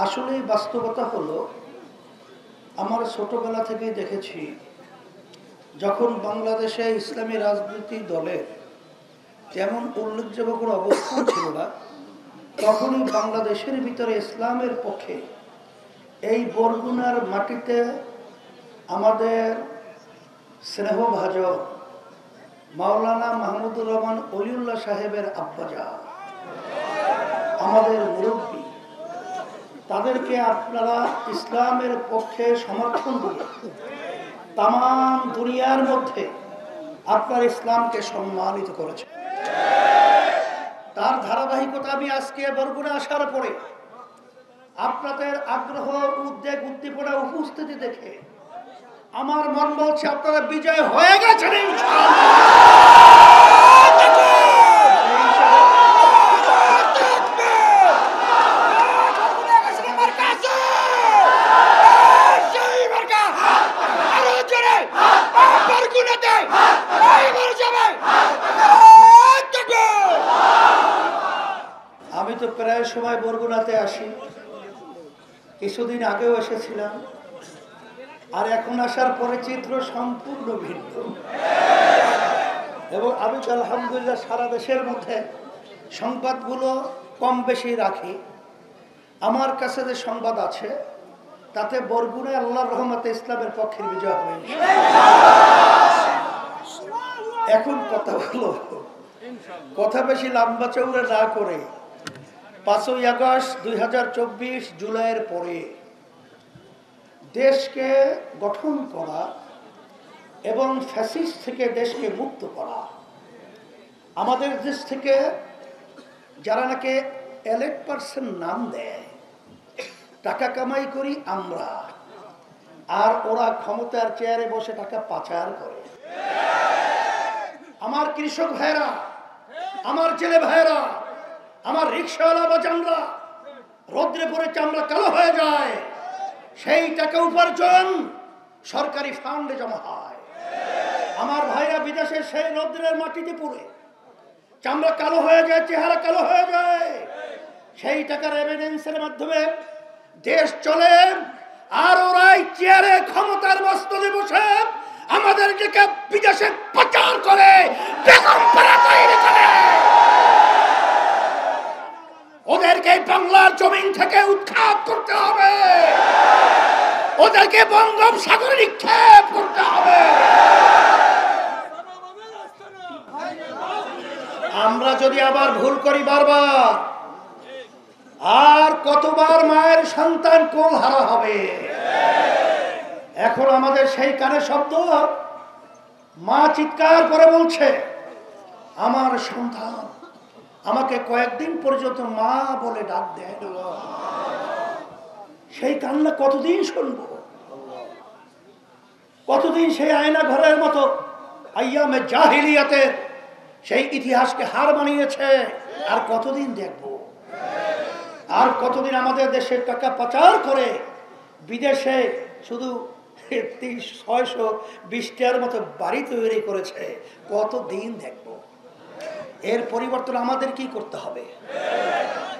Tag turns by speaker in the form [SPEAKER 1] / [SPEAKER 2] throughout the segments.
[SPEAKER 1] আসলে বাস্তবতা হলো, আমার ছোটবেলা থেকেই দেখেছি যখন বাংলাদেশে ইসলামী রাজনীতি দলের তেমন উল্লেখযোগ্য কোনো অবস্থান ছিল না, তখনই বাংলাদেশের ভিতরে ইসলামের পক্ষে এই বরগুনার মাটিতে আমাদের স্নেহভাজন মাওলানা মাহমুদুর রহমান অলিউল্লাহ সাহেবের আব্বাজা, আমাদের মুরব্বী, তাদেরকে আপনারা ইসলামের পক্ষে সমর্থন দিয়ে তাম দুনিয়ার মধ্যে আপনার ইসলামকে সম্মানিত করেছে। তার ধারাবাহিকতা আমি আজকে বরগুনা আসার পরে আপনাদের আগ্রহ, উদ্বেগ, উদ্দীপনা, উপস্থিতি দেখে আমার মন বলছে আপনারা বিজয় হয়ে গেছেন আমি তো প্রায় সময় বরগুনাতে আসি, কিছুদিন আগেও এসেছিলাম, আর এখন আসার পরে চিত্র সম্পূর্ণ ভিন্ন। এবং আমি তো আলহামদুলিল্লাহ সারা দেশের মধ্যে সংবাদগুলো কম বেশি রাখি। আমার কাছে যে সংবাদ আছে তাতে বরগুনায় আল্লাহর রহমতে ইসলামের পক্ষের বিজয় হয়েছে। এখন কথা হলো, কথা বেশি লম্বা চৌড়া না করে 5ই আগস্ট 2024 জুলাইয়ের পরে দেশকে গঠন করা এবং ফ্যাসিস্ট থেকে দেশকে মুক্ত করা, আমাদের দেশ থেকে যারা নাকি এলেট পার্সন নাম দেয়, টাকা কামাই করি আমরা, আর ওরা ক্ষমতার চেয়ারে বসে টাকা পাচার করে। আমার কৃষক ভাইরা, আমার ছেলে ভাইরা, আমার রিক্সাওয়ালা বাজানরা রোদ্রে পরে চামড়া কালো হয়ে যায়, সেই টাকা উপার্জন সরকারি ফান্ডে জমা হয়। আমার ভাইরা বিদেশে সেই রোদ্রের মাটিতে পড়ে চামড়া কালো হয়ে যায়, চেহারা কালো হয়ে যায়, সেই টাকার এভিডেন্সের মাধ্যমে দেশ চলে। আর ওরাই চেয়ারে ক্ষমতার মস্তলে বসে আমাদেরকে বিদেশে পাচার করে, বেগমপাড়া তৈরি করে। ওদেরকে বাংলার জমিন থেকে উৎখাত করতে হবে, ওদেরকে বঙ্গোপসাগরে নিক্ষেপ করতে হবে। আমরা যদি আবার ভুল করি বারবার, আর কতবার মায়ের সন্তান কোল হারা হবে। এখন আমাদের সেই কানে শব্দ, মা চিৎকার করে বলছে আমার সন্তান আমাকে কয়েকদিন পর্যন্ত মা বলে ডাক দেয়। সেই কান্না কতদিন শুনবো? কতদিন সেই আয়না ঘরের মতো আইয়ামে জাহিলিয়াতের সেই ইতিহাসকে হার মানিয়েছে? আর কতদিন দেখব? আর কতদিন আমাদের দেশের টাকা পাচার করে বিদেশে শুধু 620টার মতো বাড়ি তৈরি করেছে? কতদিন দেখব? এর পরিবর্তন আমাদের কি করতে হবে?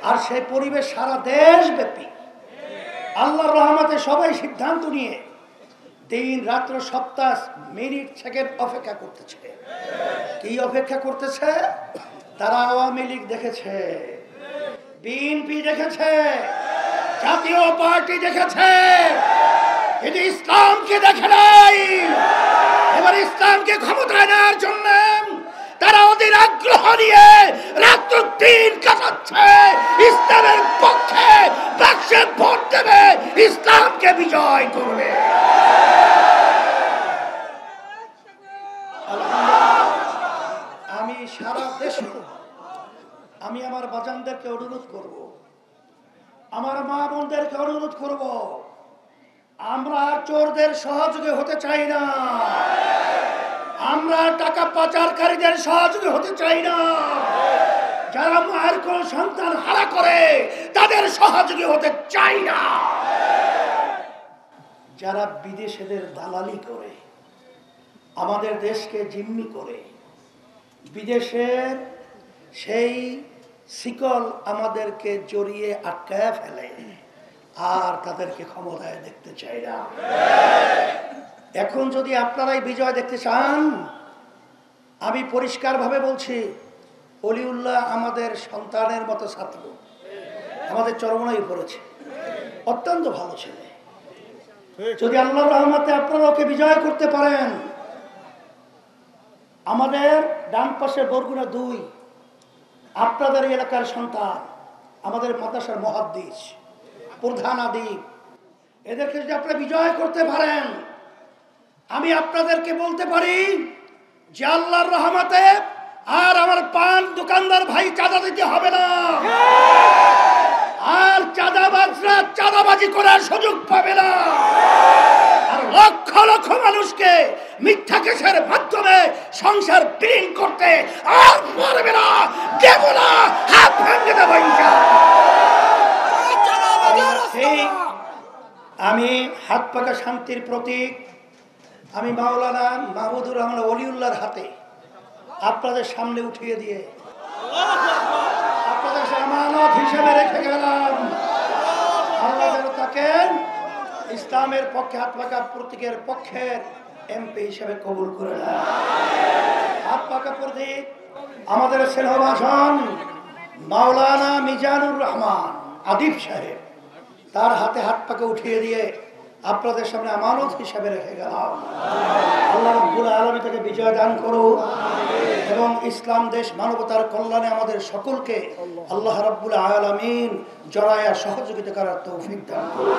[SPEAKER 1] আর সেই পরিবেশ সারা দেশব্যাপী আল্লাহর রহমতে সবাই সিদ্ধান্ত নিয়ে দিন রাত্র সপ্তাহ মিনিট সেকেন্ড অপেক্ষা করতেছে। কি অপেক্ষা করতেছে? তারা আওয়ামী লীগ দেখেছে, বিএনপি দেখেছে, জাতীয় পার্টি দেখেছে, কিন্তু ইসলামকে দেখে নাই। এবার ইসলামকে ক্ষমতায় নেওয়ার জন্য তারা ওদের আগ্রহ নিয়ে রাত্র দিন কাটাচ্ছে, ইসলামের পক্ষে বাক্সে ভোট দেবে, ইসলামকে বিজয় করবে। আমি সারা দেশে আমি আমার বাজানদেরকে অনুরোধ করব, আমার মা বোনদেরকে অনুরোধ করব, আমরা চোরদের সহযোগী হতে চাই না, আমরা টাকা পাচারকারীদের সহযোগী হতে চাই না, যারা মায়ের কোন সন্তান হারা করে তাদের সহযোগী হতে চাই না, যারা বিদেশিদের দালালি করে আমাদের দেশকে জিম্মি করে বিদেশের সেই শিকল আমাদেরকে জড়িয়ে আটকায় ফেলে, আর তাদেরকে ক্ষমতায় দেখতে চাই না। এখন যদি আপনারাই বিজয় দেখতে চান, আমি পরিষ্কারভাবে বলছি, অলিউল্লাহ আমাদের সন্তানের মতো ছাত্র, আমাদের চরমনাই পড়েছে, অত্যন্ত ভালো ছেলে। যদি আল্লাহর রহমতে আপনারা ওকে বিজয় করতে পারেন, আমাদের ডান পাশে বরগুনা 2 আপনাদের এলাকার সন্তান, আমাদের মাদ্রাসার মুহাদ্দিস, প্রধান আদিব, এদেরকে যদি আপনারা বিজয় করতে পারেন, আমি আপনাদেরকে বলতে পারি যে আল্লাহর রহমতে আর আমার পান দোকানদার ভাই চাঁদা দিতে হবে না, আর চাঁদাবাজরা চাঁদাবাজি করার সুযোগ পাবে না, আর লক্ষ লক্ষ মানুষকে মিথ্যা কেসের মাধ্যমে সংসার বিলীন করতে আর পারবে না, দেব না, হাত ভেঙে দেব ইনশাআল্লাহ। আমি হাত পাকা শান্তির প্রতীক, আমি মাওলানা মাহমুদুর রহমান ওলিউল্লাহর হাতে আপনাদের সামনে উঠিয়ে দিয়ে আপনাদের আমানত হিসেবে রেখে গেলাম। আল্লাহ যেন তাকে ইসলামের পক্ষে, হাত পাকা প্রতীকের পক্ষের এমপি হিসেবে কবুল করে নেয়। হাত পাকা প্রতীক আমাদের স্নেহভাষণ মাওলানা মিজানুর রহমান আদিব সাহেব, তার হাতে হাত পাকা উঠিয়ে দিয়ে আপনাদের সামনে আমানত হিসাবে রেখে গেলাম। আল্লাহ রাব্বুল আলামিন তাকে বিজয় দান করুন এবং ইসলাম দেশ মানবতার কল্যাণে আমাদের সকলকে আল্লাহ রাব্বুল আলামিন জড়ায়া সহযোগিতা করার তৌফিক দান করুন।